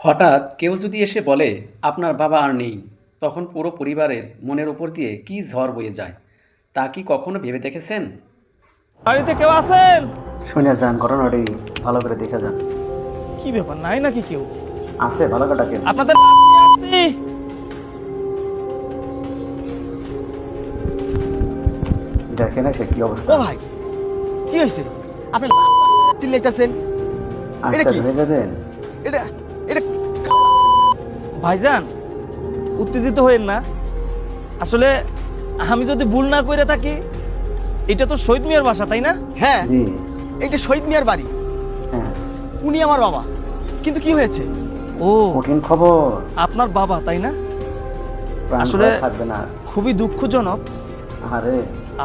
হঠাৎ কেউ যদি এসে বলে আপনার বাবা আর নেই, তখন পুরো পরিবারের মনের উপর দিয়ে কী ঝড় বয়ে যায় তা কি কখনো ভেবে দেখেছেন? বাড়িতে কেউ আছেন? শুনে যান, ঘটনাটি ভালো করে দেখে যান। কি ব্যাপার, নাই নাকি কেউ? আছে, ভালো করে ডাকেন। আপনাদের লাশ নিয়ে আসছি। দেখেন এসে কি অবস্থা। ও ভাই, কি হয়েছে? আপনি চিল্লাইতেছেন? এটা আচ্ছা, কি? ধরে যাবেন। এটা এটা ভাইজান, উত্তেজিত হয়েন না। আসলে আমি যদি ভুল না করে থাকি, এটা তো শহীদ মিয়ার বাসা, তাই না? হ্যাঁ, জি। এটা শহীদ মিয়ার বাড়ি। হ্যাঁ, উনি আমার বাবা। কিন্তু কি হয়েছে? ও, কঠিন খবর। আপনার বাবা, তাই না? প্রাণ আসলে ভয় থাকবে না। খুবই দুঃখজনক, আরে,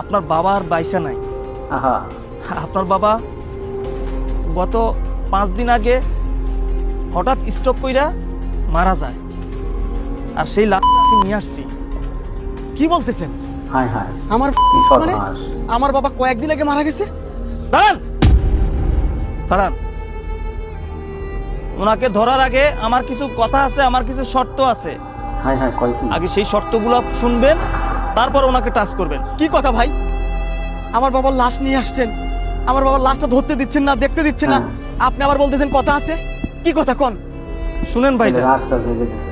আপনার বাবা আর বাইসা নাই। আহা, আপনার বাবা গত 5 দিন আগে হঠাৎ স্ট্রোক কইরা মারা যায়, আর সেই লাশটা আমি নিয়ে আসছি। কি বলতেছেন? হায় হায়, আমার কি মানে সর্বনাশ। আমার বাবা কয়েকদিন আগে মারা গেছে। দাঁড়ান দাঁড়ান, ওনাকে ধরার আগে আমার কিছু কথা আছে, আমার কিছু শর্ত আছে। হায় হায়, কয় কি? আগে সেই শর্তগুলো শুনবেন, তারপর ওনাকে টাচ করবেন। কি কথা ভাই? আমার বাবার লাশ নিয়ে আসছেন, আমার বাবার লাশটা ধরতে দিচ্ছেন না, দেখতে দিচ্ছেন না। হ্যাঁ। আপনি আবার বলতেছেন কথা আছে। কি কথা কোন? শুনেন ভাই, ছেলের রাস্তা হয়ে যেতেছে।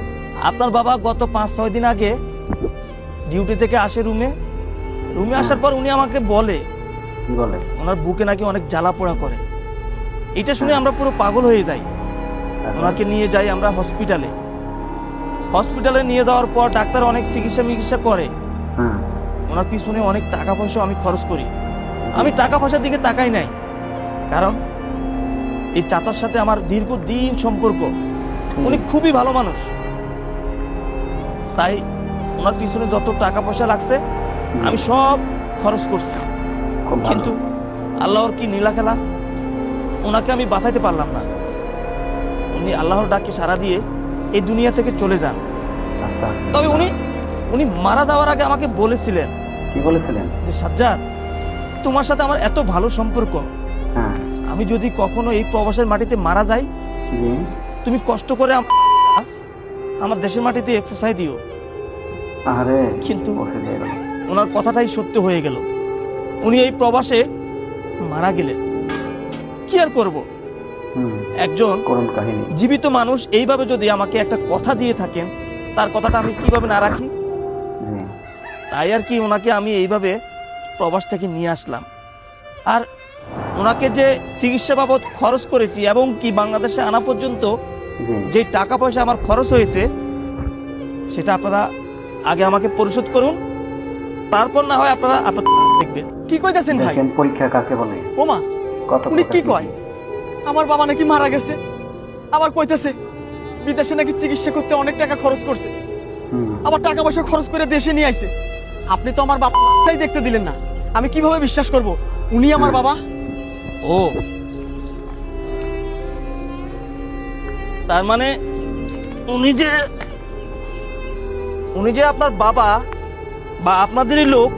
আপনার বাবা গত 5-6 দিন আগে ডিউটি থেকে আসে রুমে আসার পর উনি আমাকে বলে কি বলে? ওনার বুকে নাকি অনেক জ্বালা পোড়া করে। এটা শুনে আমরা পুরো পাগল হয়ে যাই। ওনাকে নিয়ে যাই আমরা হসপিটালে নিয়ে যাওয়ার পর ডাক্তার অনেক চিকিৎসা করে। হ্যাঁ, ওনার পিছনে অনেক টাকা পয়সা আমি খরচ করি। আমি টাকা পয়সার দিকে তাকাই নাই, কারণ এই চাচার সাথে আমার দীর্ঘদিন সম্পর্ক। উনি খুবই ভালো মানুষ, তাই ওনার পিছনে যত টাকা পয়সা লাগছে আমি সব খরচ করছি। খুব ভালো। কিন্তু আল্লাহর কি নীলা খেলা, ওনাকে আমি বাঁচাইতে পারলাম না। উনি আল্লাহর ডাকে সাড়া দিয়ে এই দুনিয়া থেকে চলে যান। আস্তা। তবে উনি মারা যাওয়ার আগে আমাকে বলেছিলেন কি বলেছিলেন? যে সাজ্জাদ, তোমার সাথে আমার এত ভালো সম্পর্ক, হ্যাঁ, আমি যদি কখনো এই প্রবাসের মাটিতে মারা যাই, জি। তুমি কষ্ট করে আমার দেশের মাটিতে ফুসাই দিও। আরে, কিন্তু পৌঁছে দিয়ে গেল। ওনার কথাটাই সত্য হয়ে গেল। উনি এই প্রবাসে মারা গেলেন। কি আর করব, একজন করুণ কাহিনী। জীবিত মানুষ এইভাবে যদি আমাকে একটা কথা দিয়ে থাকেন, তার কথাটা আমি কিভাবে না রাখি। জি। তাই আর কি ওনাকে আমি এইভাবে প্রবাস থেকে নিয়ে আসলাম। আর ওনাকে যে চিকিৎসা বাবদ খরচ করেছি এবং কি বাংলাদেশে আনা পর্যন্ত জি। যে টাকা পয়সা আমার খরচ হয়েছে, সেটা আপনারা আগে আমাকে পরিশোধ করুন, তারপর না হয় আপনারা দেখবেন। কি কইতাছেন ভাই? দেখেন, পরীক্ষা কাকে বলে। ওমা, কত উনি কথা কি কয়? আমার বাবা নাকি মারা গেছে, আবার কইতেছে বিদেশে নাকি চিকিৎসা করতে অনেক টাকা খরচ করছে, আবার টাকা পয়সা খরচ করে দেশে নিয়ে আইছে। আপনি তো আমার বাবাই দেখতে দিলেন না, আমি কিভাবে বিশ্বাস করব উনি আমার বাবা? ও, তার মানে উনি যে আপনার বাবা বা আপনাদেরই লোক,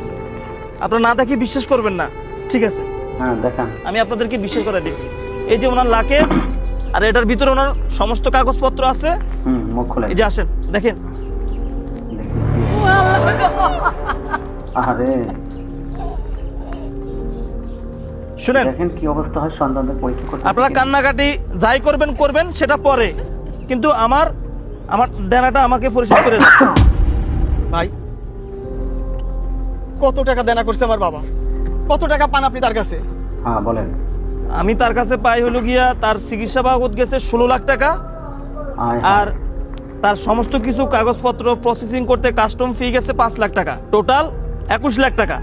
আপনারা না দেখে বিশ্বাস করবেন না। ঠিক আছে, হ্যাঁ, দেখান। আমি আপনাদেরকে বিশ্বাস করে দিচ্ছি। এই যে ওনার লাকেট, আর এটার ভিতরে ওনার সমস্ত কাগজপত্র আছে। মুখ খুলে এই যে আসেন, দেখেন। দেখি কি। আরে, শুনেন, দেখেন কি অবস্থা হয়, সন্তানদের পরীক্ষা করতে। আপনারা কান্নাকাটি যাই করবেন সেটা পরে, কিন্তু আমার দেনাটা আমাকে পরিশোধ করে দেন। ভাই, কত টাকা দেনা করছে আমার বাবা? কত টাকা পান আপনি তার কাছে? হ্যাঁ, বলেন। আমি তার কাছে পাই হলো গিয়া, তার চিকিৎসা বাবদ গেছে 16 লাখ টাকা, আর তার সমস্ত কিছু কাগজপত্র প্রসেসিং করতে কাস্টম ফি গেছে 5 লাখ টাকা, টোটাল 21 লাখ টাকা।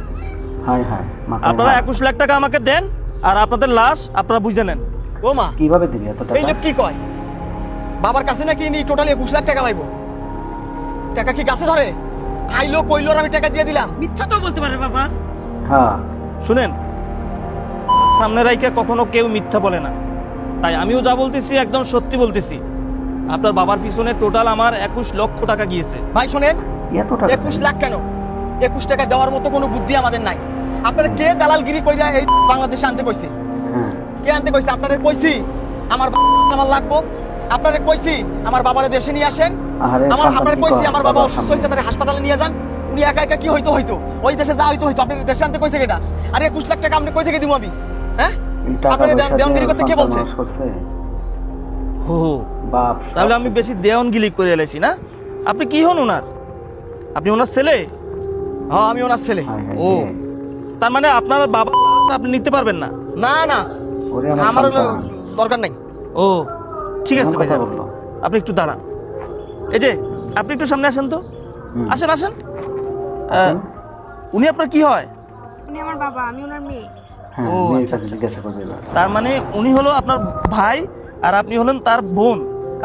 হাই হাই, আপনারা 21 লাখ টাকা আমাকে দেন, আর আপনাদের লাশ আপনারা বুঝে নেন। ও মা, কিভাবে দিবি এত টাকা? এই লোক কি কয়? বাবার কাছে নাকি ইনি টোটাল 21 লাখ টাকা পাইবো? টাকা কি গাছে ধরে? আইলো কইলো আর আমি টাকা দিয়ে দিলাম? মিথ্যা তো বলতে পারে বাবা। হ্যাঁ, শুনেন, সামনে রাইখা কখনো কেউ মিথ্যা বলে না, তাই আমিও যা বলতেছি একদম সত্যি বলতেছি। আপনার বাবার পিছনে টোটাল আমার 21 লক্ষ টাকা গিয়েছে। ভাই শোনেন, এত টাকা? 21 লাখ কেন? 21 টাকা দেওয়ার মতো কোনো বুদ্ধি আমাদের নাই। আপনারা কে দালালগিরি কইরা এই বাংলাদেশে আনতে কইছে? হ্যাঁ, কে আনতে কইছে? আপনারা কইছি আমার আমার লাগবো, আপনারে কইছি আমার বাবারে দেশে নিয়ে আসেন। আরে আমার সন্তান আপনারে কি কইছি করে? আমার বাবা বাবার অসুস্থ সামনে। হয়েছে, তারে হাসপাতালে নিয়ে যান। উনি একা একা কি হইতো হইতো, ওই দেশে যা হইতো হইতো। আপনি দেশে আনতে কইছে কেটা? আরে 21 লাখ টাকা আপনি কই থেকে দিব আমি? হ্যাঁ, এই টাকা আপনারে পয়সা দিয়ে দেওয়ানগিরি করতে কে সন্তান বলছে? মানুষ করছে। ও বাপ সব তাহলে আমি বেশি দেওয়ানগিলি করে এলাইছি না? আপনি কি হন ওনার? আপনি ওনার ছেলে? হ্যাঁ, আমি ওনার ছেলে। হায় হায় ও রে। তার মানে আপনার বাবা আপনি নিতে পারবেন না? না না, ওরে আমার আমার হলো সন্তান। দরকার নাই। ও ঠিক আছে এমন ভাই, কথা বললো। আপনি একটু দাঁড়ান। এই যে আপনি একটু সামনে আসেন তো। হুম। আসেন আসেন। আসেন। উনি আপনার কি হয়? উনি আমার বাবা, আমি ওনার মেয়ে। হ্যাঁ, ও, মেয়ের আচ্ছা, কাছে আচ্ছা। জিজ্ঞাসা করবে এবার। তার মানে উনি হলো আপনার ভাই আর আপনি হলেন তার বোন,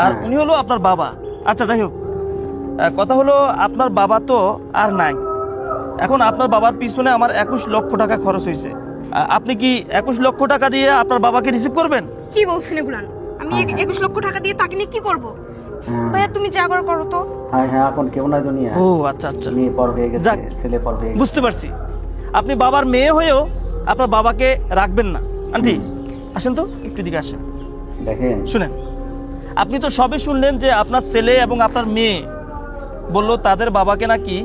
আর হ্যাঁ। উনি হলো আপনার বাবা। আচ্ছা যাই হোক, কথা হলো আপনার বাবা তো আর নাই। এখন আপনার বাবার পিছনে আমার 21 লক্ষ টাকা খরচ হয়েছে। আপনি কি 21 লক্ষ টাকা দিয়ে আপনার বাবাকে রিসিভ করবেন? কি বলছেন এগুলান? আমি হ্যাঁ, হ্যাঁ। 21 লক্ষ টাকা দিয়ে তাকে নিয়ে কি করব? হ্যাঁ। ভাইয়া তুমি যা করো করো তো। হ্যাঁ হ্যাঁ, এখন কেউ নাই দুনিয়া। ও আচ্ছা আচ্ছা, মেয়ে পর হয়ে গেছে, যাক। ছেলে পর হয়ে গেছে। বুঝতে পারছি। আপনি বাবার মেয়ে হয়েও আপনার বাবাকে রাখবেন না। আন্টি আসেন তো, একটু দিকে আসেন। দেখেন, শুনেন, আপনি তো সবই শুনলেন যে আপনার ছেলে এবং আপনার মেয়ে বললো তাদের বাবাকে নাকি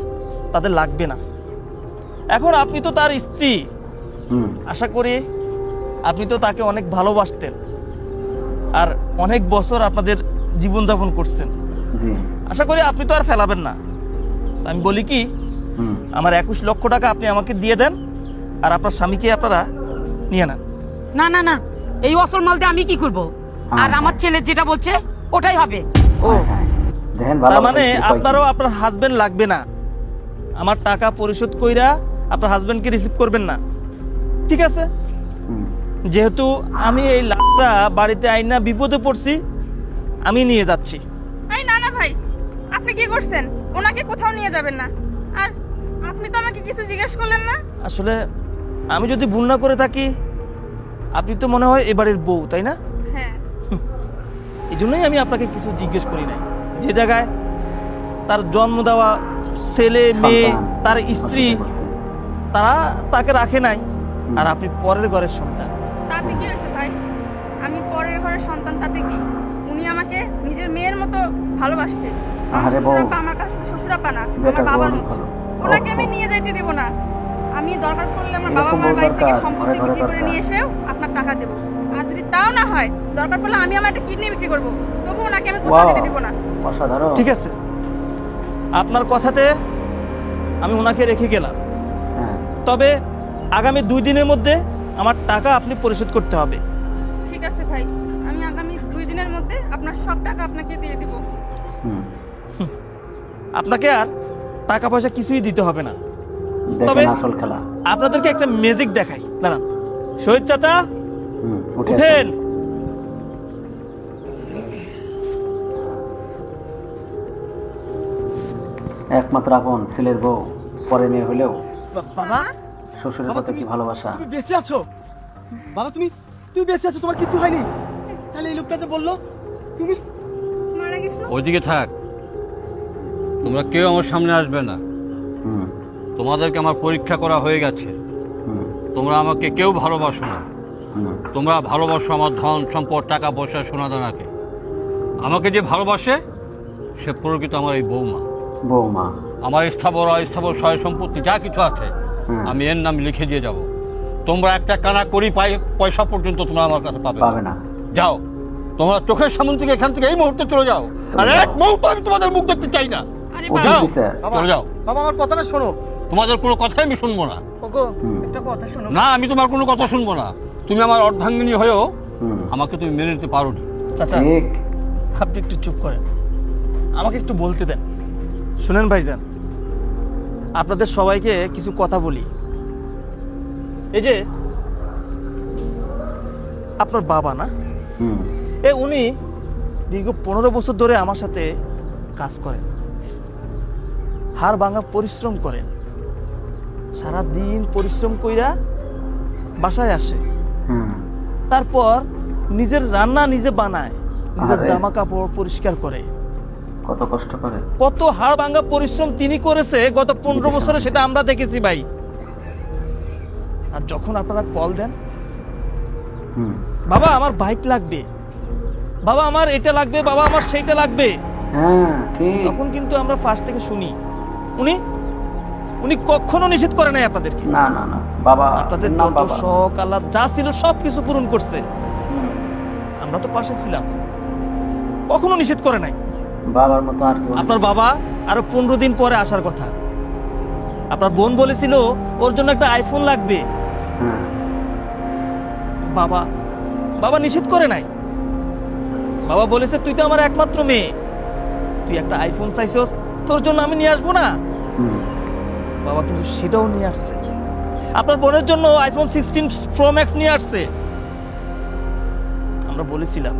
তাদের লাগবে না। এখন আপনি তো তার স্ত্রী, হুম, আশা করি আপনি তো তাকে অনেক ভালোবাসতেন আর অনেক বছর আপনাদের জীবনযাপন করছেন। জি, আশা করি আপনি তো আর ফেলাবেন না। তো আমি বলি কি, হুম, আমার 21 লক্ষ টাকা আপনি আমাকে দিয়ে দেন আর আপনার স্বামীকে আপনারা নিয়ে নেন। না না না, এই অসল মাল দিয়ে আমি কি করব? আর আমার ছেলে যেটা বলছে ওটাই হবে। ও হ্যাঁ, হ্যাঁ। দেখেন তার ভালো মানে করে কি কয় কি। আপনারও আপনার হাজবেন্ড লাগবে না, আমার টাকা পরিশোধ কইরা আপনার হাজবেন্ডকে রিসিভ করবেন না, ঠিক আছে? হুম, যেহেতু আমি এই লাশটা বাড়িতে আইনা বিপদে পড়ছি, আমি নিয়ে যাচ্ছি। এই না না ভাই, আপনি কি করছেন? ওনাকে কোথাও নিয়ে যাবেন না। আর আপনি তো আমাকে কিছু জিজ্ঞেস করলেন না। আসলে আমি যদি ভুল না করে থাকি, আপনি তো মনে হয় এবারের বউ, তাই না? হ্যাঁ। এই জন্যই আমি আপনাকে কিছু জিজ্ঞেস করি নাই। যে জায়গায় তার জন্ম দেওয়া ছেলে মেয়ে, সন্তান, তার স্ত্রী, অসুবিধা করছে। তারা তাকে রাখে নাই, আর আপনি পরের ঘরের সন্তান। তাতে কি হয়েছে ভাই? আমি পরের ঘরের সন্তান, তাতে কি? উনি আমাকে নিজের মেয়ের মতো ভালোবাসছে। আমার আরে বউ। শ্বশুরাপ্পা আমার কাছে শ্বশুরাপ্পা না, বেটা আমার বাবার বউ মতো। ভালো। ওনাকে আমি ওহো। নিয়ে যাইতে দেব না। আমি দরকার পড়লে আমার এরকম বাবা মার বউ বাড়ি থেকে দরকার, সম্পত্তি ঘরে ঘরে বিক্রি করে দরকার। নিয়ে এসেও আপনার টাকা দেবো। আর যদি তাও না হয়, দরকার পড়লে আমি আমার একটা কিডনি বিক্রি করবো, তবু ওনাকে আমি কোথাও Wow, যেতে দেবো না। অসাধারণ। ঠিক আছে, আপনার কথাতে আমি ওনাকে রেখে গেলাম। হ্যাঁ, তবে আগামী 2 দিনের মধ্যে আমার টাকা আপনি পরিশোধ করতে হবে। ঠিক আছে ভাই, আমি আগামী 2 দিনের মধ্যে আপনার সব টাকা আপনাকে দিয়ে দিব। হুম, আপনাকে আর টাকা পয়সা কিছুই দিতে হবে না। দেখেন তবে- আসল খেলা। আপনাদেরকে একটা ম্যাজিক দেখাই, দাঁড়ান। শহীদ চাচা হুম, উঠে উঠেন। একমাত্র আপন ছেলের বউ, পরে মেয়ে হলেও বাবা, শ্বশুরের বাবা, প্রতি কি ভালোবাসা। তুমি বেঁচে আছো? বাবা, তুমি তুমি বেঁচে আছো, তোমার কিছু হয়নি? তাহলে এই লোকটা যে বললো তুমি মারা গেছো? ওইদিকে থাক, তোমরা কেউ আমার সামনে আসবে না। হুম, তোমাদেরকে আমার পরীক্ষা করা হয়ে গেছে। হুম, তোমরা আমাকে কেউ ভালোবাসো না। হুম, তোমরা ভালোবাসো আমার ধন সম্পদ, টাকা পয়সা, সোনাদানাকে। আমাকে যে ভালোবাসে সে প্রকৃত আমার এই বৌমা। বৌমা। আমার স্থাবর অস্থাবর সয় সম্পত্তি যা কিছু আছে হুম, আমি এর নাম লিখে দিয়ে যাব। তোমরা একটা কানা করি পয়সা পর্যন্ত তোমরা আমার কাছে পাবে পাবে না। যাও, তোমরা চোখের সামনে থেকে এখান থেকে এই মুহূর্তে চলে যাও। আর এক মুহূর্ত আমি তোমাদের মুখ দেখতে চাই না। আরে উঠে যাও, দিছে। চলে যাও। বাবা, আমার কথাটা শোনো। তোমাদের কোনো কথাই আমি শুনবো না। ওগো হুম। একটা কথা শোনো। না, আমি তোমার কোনো কথা শুনবো না। তুমি আমার অর্ধাঙ্গিনী হয়েও হুম, আমাকে তুমি মেনে নিতে পারো নি। চাচা ঠিক। আপনি একটু চুপ করেন, আমাকে একটু বলতে দেন। শুনেন ভাইজান, আপনাদের সবাইকে কিছু কথা বলি। এই যে আপনার বাবা না, হুম, উনি দীর্ঘ 15 বছর ধরে আমার সাথে কাজ করেন, হাড় ভাঙা পরিশ্রম করেন। সারা দিন পরিশ্রম কইরা বাসায় আসে, হুম, তারপর নিজের রান্না নিজে বানায়, নিজের আরে। জামা কাপড় পরিষ্কার করে। কত কষ্ট করে। কত হাড় ভাঙা পরিশ্রম তিনি করেছে গত 15 বছরে, সেটা আমরা দেখেছি ভাই। আর যখন আপনারা কল দেন, হুম, বাবা আমার বাইক লাগবে, বাবা আমার এটা লাগবে, বাবা আমার সেইটা লাগবে, হ্যাঁ ঠিক। তখন কিন্তু আমরা ফার্স্ট থেকে শুনি উনি উনি কখনো নিষেধ করে নাই আপনাদেরকে। না না না বাবা, আপনাদের না যত বাবা। শখ আল্লাহ যা ছিল সব কিছু পূরণ করছে, হুম, আমরা তো পাশে ছিলাম, কখনো নিষেধ করে নাই। বাবার মতো আর কি বলবো? আপনার বাবা আরো 15 দিন পরে আসার কথা, আপনার বোন বলেছিল ওর জন্য একটা আইফোন লাগবে, হ্যাঁ বাবা বাবা নিষেধ করে নাই। বাবা বলেছে তুই তো আমার একমাত্র মেয়ে, তুই একটা আইফোন চাইছস, তোর জন্য আমি নিয়ে আসবো না? হুম, বাবা কিন্তু সেটাও নিয়ে আসছে। আপনার বোনের জন্য আইফোন 16 প্রো ম্যাক্স নিয়ে আসছে। আমরা বলেছিলাম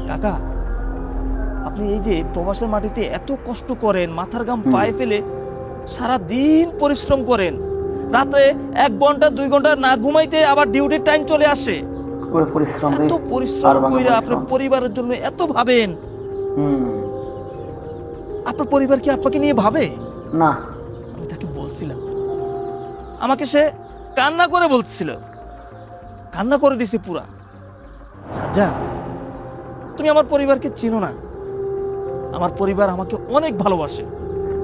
কাকা আপনি এই যে প্রবাসের মাটিতে এত কষ্ট করেন, মাথার ঘাম পায়ে ফেলে সারা দিন পরিশ্রম করেন, রাতে 1 ঘন্টা 2 ঘন্টা না ঘুমাইতে আবার ডিউটির টাইম চলে আসে, পুরো পরিশ্রম রে। এত পরিশ্রম আর বাংলা কইরা পরিশ্রম। আপনার পরিবারের জন্য এত ভাবেন, হুম, আপনার পরিবার কি আপনাকে নিয়ে ভাবে? না আমি তাকে বলছিলাম, আমাকে সে কান্না করে বলছিল, কান্না করে দিছে পুরা, সাজ্জা তুমি আমার পরিবারকে চিনো না, আমার পরিবার আমাকে অনেক ভালোবাসে।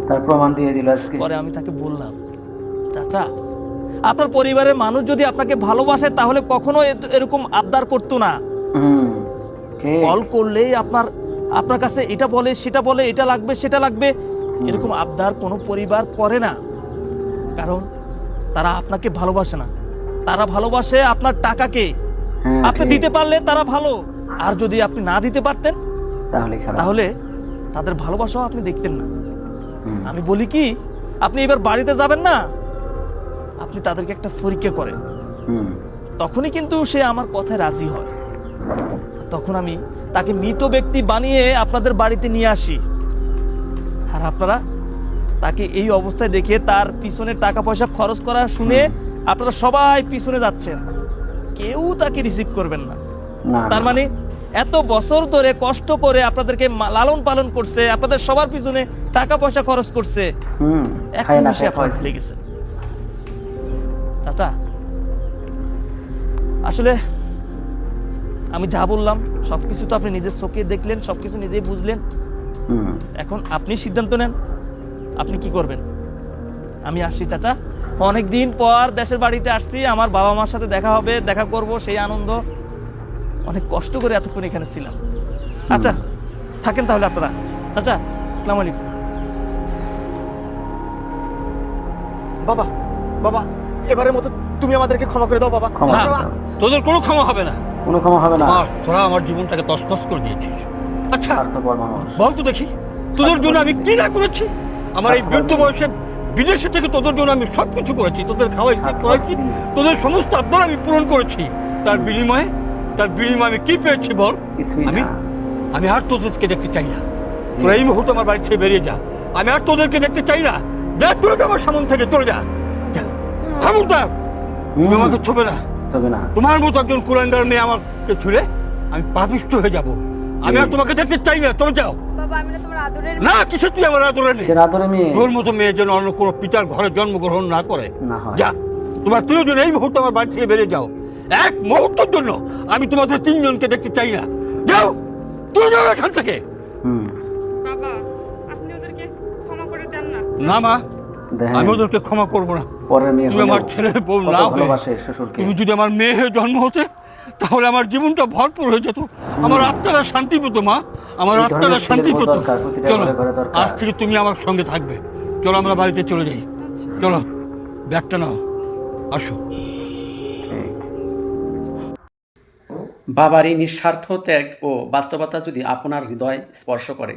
তার প্রমাণ দিয়ে দিল আজকে। পরে আমি তাকে বললাম চাচা আপনার পরিবারের মানুষ যদি আপনাকে ভালোবাসে তাহলে কখনো এরকম আবদার করতো না। হুম, ঠিক। কল করলেই আপনার কাছে এটা বলে সেটা বলে, এটা লাগবে সেটা লাগবে, এরকম আবদার কোনো পরিবার করে না, কারণ তারা আপনাকে ভালোবাসে না, তারা ভালোবাসে আপনার টাকাকে। হ্যাঁ, আপনি ঠিক। দিতে পারলে তারা ভালো, আর যদি আপনি না দিতে পারতেন তাহলে খারাপ। তাহলে তাদের ভালোবাসাও আপনি দেখতেন না। হুম, আমি বলি কি আপনি এবার বাড়িতে যাবেন না, আপনি তাদেরকে একটা পরীক্ষা করেন, হুম, তখনই কিন্তু সে আমার কথায় রাজি হয়। তখন আমি তাকে মৃত ব্যক্তি বানিয়ে আপনাদের বাড়িতে নিয়ে আসি, আর আপনারা তাকে এই অবস্থায় দেখে তার পিছনে টাকা পয়সা খরচ করা শুনে আপনারা সবাই পিছনে যাচ্ছেন, কেউ তাকে রিসিভ করবেন না। না তার মানে এত বছর ধরে কষ্ট করে আপনাদেরকে লালন পালন করছে, আপনাদের সবার পিছনে টাকা পয়সা খরচ করছে, হুম, এক খায় না নিমিষে খায় আপনারা খাওয়াইছে। ভুলে গেছেন। চাচা আসলে আমি যা বললাম সবকিছু তো আপনি নিজের চোখে দেখলেন, সবকিছু নিজেই বুঝলেন, হুম, এখন আপনি সিদ্ধান্ত নেন আপনি কি করবেন। আমি আসছি চাচা, অনেক দিন পর দেশের বাড়িতে আসছি, আমার বাবা মার সাথে দেখা হবে, দেখা করব, সেই আনন্দ, অনেক কষ্ট করে এতক্ষণ এখানে ছিলাম। আচ্ছা থাকেন তাহলে আপনারা। চাচা আসসালামু আলাইকুম। বাবা বাবা এবারের মতো তুমি আমাদেরকে ক্ষমা করে দাও বাবা। ক্ষমা না, করে দাও। তোদের কোনো ক্ষমা হবে না। কোনো ক্ষমা হবে না। তোরা আমার জীবনটাকে তছনছ করে দিয়েছিস। আচ্ছা স্বার্থপর মানুষ। বল তো দেখি তোদের জন্য আমি কি না করেছি। আমার এই বৃদ্ধ বয়সে বিদেশে থেকে তোদের জন্য আমি সবকিছু করেছি, তোদের খাওয়াইছি করাইছি, তোদের সমস্ত আবদার আমি পূরণ করেছি। তার বিনিময়ে আমি কি পেয়েছি বল? কিছুই আমি না। আমি আর তোদেরকে দেখতে চাই না। তোরা এই মুহূর্তে আমার বাড়ি থেকে বেরিয়ে যা, আমি আর তোদেরকে দেখতে চাই না। দেখ তুই আমার সামনে থেকে চলে যা। খবরদার তুমি আমাকে ছোবে না। চলবে না। তোমার মতো একজন কুলাঙ্গার মেয়ে আমাকে ছুঁড়ে আমি পাপিষ্ঠ হয়ে যাব। আমি আর তোমাকে দেখতে চাই না, তুমি যাও। বাবা আমি না তোমার আদরের না কিসে তুই আমার আদরে নেই। সে রাতরে মেয়ে তোর মতো মেয়ে যেন অন্য কোনো পিতার ঘরে জন্মগ্রহণ না করে। না হয়। যা তোমার তিনজন এই মুহূর্তে আমার বাড়ি থেকে বেরিয়ে যাও। এক মুহূর্তের জন্য আমি তোমাদের তিনজনকে দেখতে চাই না। যাও, তুই যাও এখান থেকে। হুম, বাবা আপনি ওদেরকে ক্ষমা করে যান না। না মা, দেখেন আমি ওদেরকে ক্ষমা করবো না। পরের মেয়ে তুমি আমার হলেও ছেলের বউ কত না হয়ে ভালোবাসে শ্বশুরকে। তুমি যদি আমার মেয়ে হয়ে জন্ম হতে তাহলে আমার জীবনটা ভরপুর হয়ে যেত, আমার আত্মাটা শান্তি পেত মা, আমার এই আত্মাটা ধরনের শান্তি ছেলের বউ পেত। দরকার, প্রতিটা চলো ঘরে ঘরে দরকার। আজ থেকে তুমি আমার সঙ্গে থাকবে। চলো আমরা বাড়িতে চলে যাই। চলো ব্যাগটা নাও, আসো। ঠিক। বাবার এই নিঃস্বার্থ ত্যাগ ও বাস্তবতা যদি আপনার হৃদয় স্পর্শ করে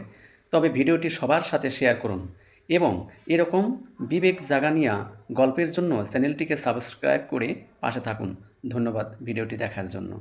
তবে ভিডিওটি সবার সাথে শেয়ার করুন এবং এরকম বিবেক জাগানিয়া গল্পের জন্য চ্যানেলটিকে সাবস্ক্রাইব করে পাশে থাকুন। ধন্যবাদ ভিডিওটি দেখার জন্য।